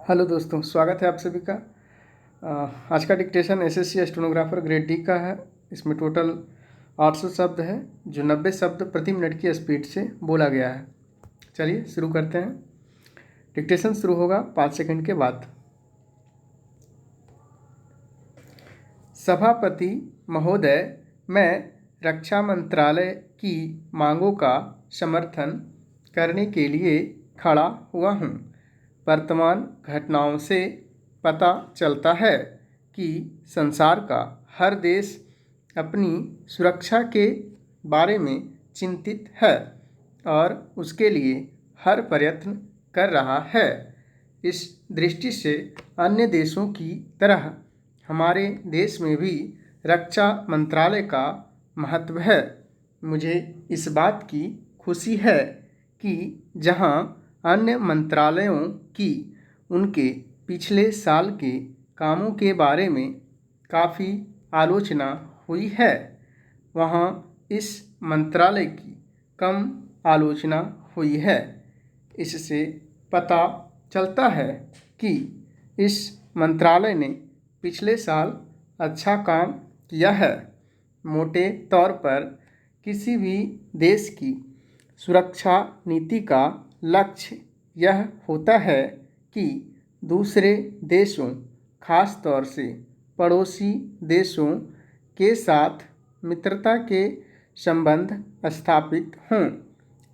Hello दोस्तों, स्वागत है आप सभी का। आज का dictation SSC stenographer grade D का है। इसमें टोटल 800 शब्द है जो 90 शब्द प्रति मिनट की स्पीड से बोला गया है। चलिए शुरू करते हैं। डिक्टेशन शुरू होगा 5 सेकंड के बाद। सभापति महोदय, मैं रक्षा मंत्रालय की मांगों का समर्थन करने के लिए खड़ा हुआ हूँ। वर्तमान घटनाओं से पता चलता है कि संसार का हर देश अपनी सुरक्षा के बारे में चिंतित है और उसके लिए हर प्रयत्न कर रहा है। इस दृष्टि से अन्य देशों की तरह हमारे देश में भी रक्षा मंत्रालय का महत्व है। मुझे इस बात की खुशी है कि जहां अन्य मंत्रालयों की उनके पिछले साल के कामों के बारे में काफ़ी आलोचना हुई है, वहाँ इस मंत्रालय की कम आलोचना हुई है। इससे पता चलता है कि इस मंत्रालय ने पिछले साल अच्छा काम किया है। मोटे तौर पर किसी भी देश की सुरक्षा नीति का लक्ष्य यह होता है कि दूसरे देशों, खास तौर से पड़ोसी देशों के साथ मित्रता के संबंध स्थापित हों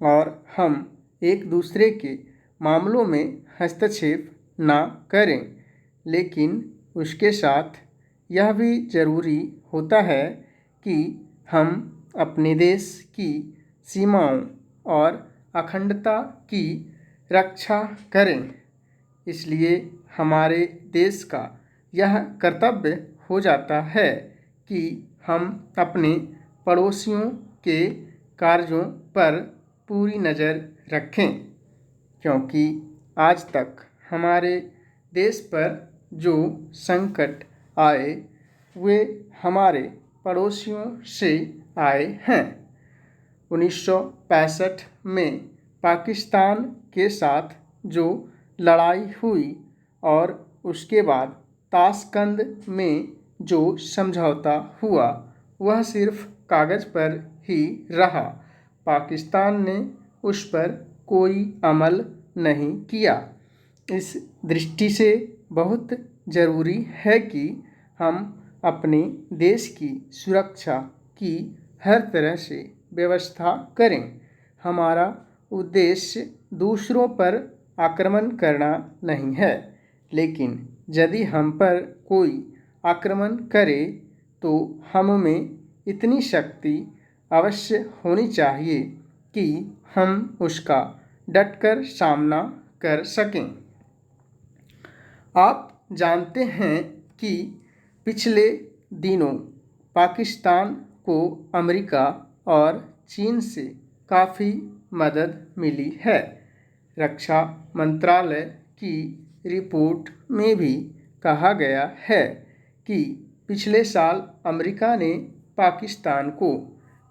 और हम एक दूसरे के मामलों में हस्तक्षेप ना करें। लेकिन उसके साथ यह भी ज़रूरी होता है कि हम अपने देश की सीमाओं और अखंडता की रक्षा करें। इसलिए हमारे देश का यह कर्तव्य हो जाता है कि हम अपने पड़ोसियों के कार्यों पर पूरी नज़र रखें, क्योंकि आज तक हमारे देश पर जो संकट आए वे हमारे पड़ोसियों से आए हैं। 1965 में पाकिस्तान के साथ जो लड़ाई हुई और उसके बाद ताशकंद में जो समझौता हुआ वह सिर्फ कागज़ पर ही रहा। पाकिस्तान ने उस पर कोई अमल नहीं किया। इस दृष्टि से बहुत ज़रूरी है कि हम अपने देश की सुरक्षा की हर तरह से व्यवस्था करें। हमारा उद्देश्य दूसरों पर आक्रमण करना नहीं है, लेकिन यदि हम पर कोई आक्रमण करे तो हम में इतनी शक्ति अवश्य होनी चाहिए कि हम उसका डटकर सामना कर सकें। आप जानते हैं कि पिछले दिनों पाकिस्तान को अमेरिका और चीन से काफ़ी मदद मिली है। रक्षा मंत्रालय की रिपोर्ट में भी कहा गया है कि पिछले साल अमेरिका ने पाकिस्तान को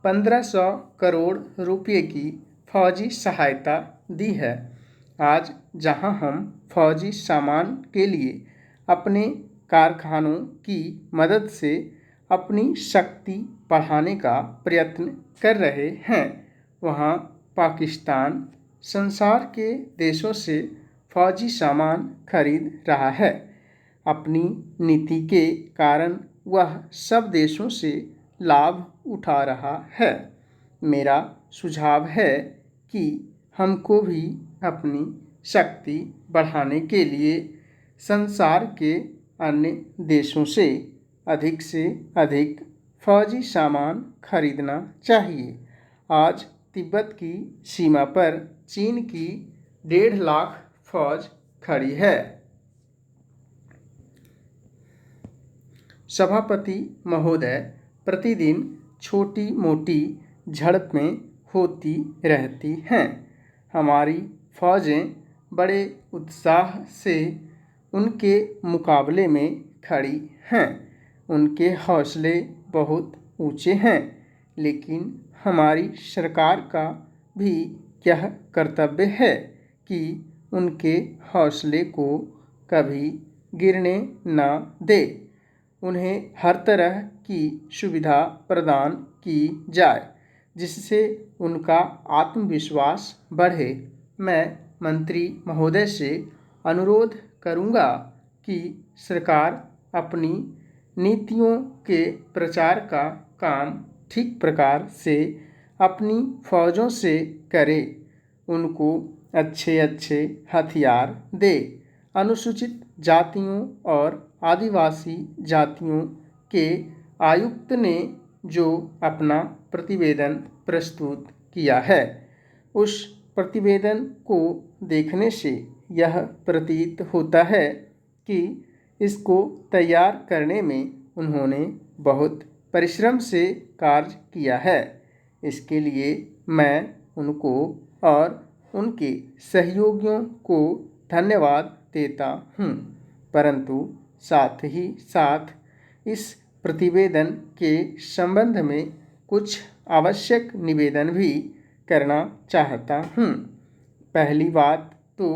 1500 करोड़ रुपए की फौजी सहायता दी है। आज जहां हम फौजी सामान के लिए अपने कारखानों की मदद से अपनी शक्ति बढ़ाने का प्रयत्न कर रहे हैं, वहाँ पाकिस्तान संसार के देशों से फौजी सामान खरीद रहा है। अपनी नीति के कारण वह सब देशों से लाभ उठा रहा है। मेरा सुझाव है कि हमको भी अपनी शक्ति बढ़ाने के लिए संसार के अन्य देशों से अधिक फौजी सामान खरीदना चाहिए। आज तिब्बत की सीमा पर चीन की 1.5 लाख फौज खड़ी है। सभापति महोदय, प्रतिदिन छोटी मोटी झड़पें होती रहती हैं। हमारी फौजें बड़े उत्साह से उनके मुकाबले में खड़ी हैं। उनके हौसले बहुत ऊंचे हैं, लेकिन हमारी सरकार का भी यह कर्तव्य है कि उनके हौसले को कभी गिरने न दे। उन्हें हर तरह की सुविधा प्रदान की जाए जिससे उनका आत्मविश्वास बढ़े। मैं मंत्री महोदय से अनुरोध करूंगा कि सरकार अपनी नीतियों के प्रचार का काम ठीक प्रकार से अपनी फौजों से करे। उनको अच्छे अच्छे हथियार दे। अनुसूचित जातियों और आदिवासी जातियों के आयुक्त ने जो अपना प्रतिवेदन प्रस्तुत किया है, उस प्रतिवेदन को देखने से यह प्रतीत होता है कि इसको तैयार करने में उन्होंने बहुत परिश्रम से कार्य किया है। इसके लिए मैं उनको और उनके सहयोगियों को धन्यवाद देता हूँ, परंतु साथ ही साथ इस प्रतिवेदन के संबंध में कुछ आवश्यक निवेदन भी करना चाहता हूँ। पहली बात तो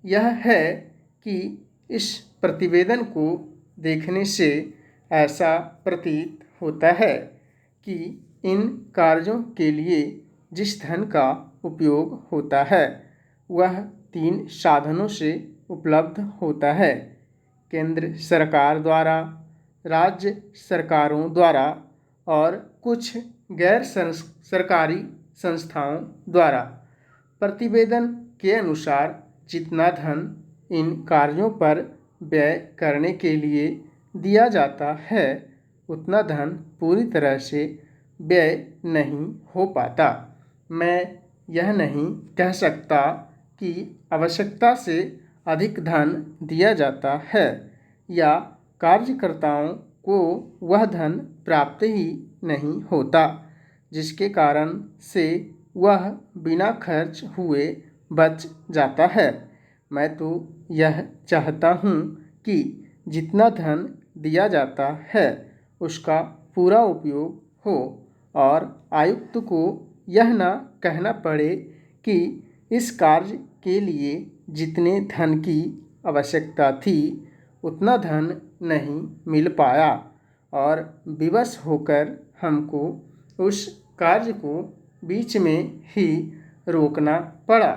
यह है कि इस प्रतिवेदन को देखने से ऐसा प्रतीत होता है कि इन कार्यों के लिए जिस धन का उपयोग होता है वह 3 साधनों से उपलब्ध होता है: केंद्र सरकार द्वारा, राज्य सरकारों द्वारा और कुछ गैर सरकारी संस्थाओं द्वारा। प्रतिवेदन के अनुसार जितना धन इन कार्यों पर व्यय करने के लिए दिया जाता है उतना धन पूरी तरह से व्यय नहीं हो पाता। मैं यह नहीं कह सकता कि आवश्यकता से अधिक धन दिया जाता है या कार्यकर्ताओं को वह धन प्राप्त ही नहीं होता, जिसके कारण से वह बिना खर्च हुए बच जाता है। मैं तो यह चाहता हूँ कि जितना धन दिया जाता है उसका पूरा उपयोग हो और आयुक्त को यह न कहना पड़े कि इस कार्य के लिए जितने धन की आवश्यकता थी उतना धन नहीं मिल पाया और विवश होकर हमको उस कार्य को बीच में ही रोकना पड़ा।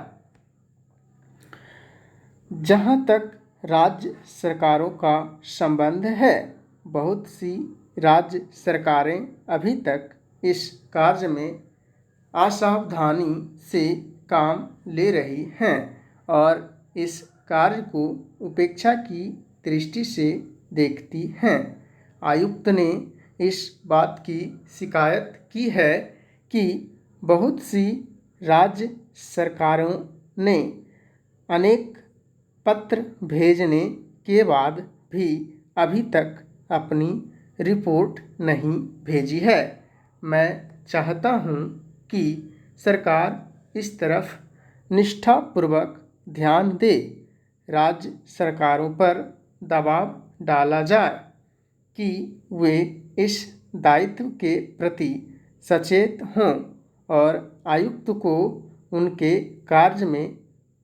जहाँ तक राज्य सरकारों का संबंध है, बहुत सी राज्य सरकारें अभी तक इस कार्य में असावधानी से काम ले रही हैं और इस कार्य को उपेक्षा की दृष्टि से देखती हैं। आयुक्त ने इस बात की शिकायत की है कि बहुत सी राज्य सरकारों ने अनेक पत्र भेजने के बाद भी अभी तक अपनी रिपोर्ट नहीं भेजी है। मैं चाहता हूँ कि सरकार इस तरफ निष्ठापूर्वक ध्यान दे। राज्य सरकारों पर दबाव डाला जाए कि वे इस दायित्व के प्रति सचेत हों और आयुक्त को उनके कार्य में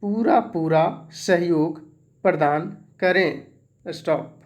पूरा सहयोग प्रदान करें। स्टॉप।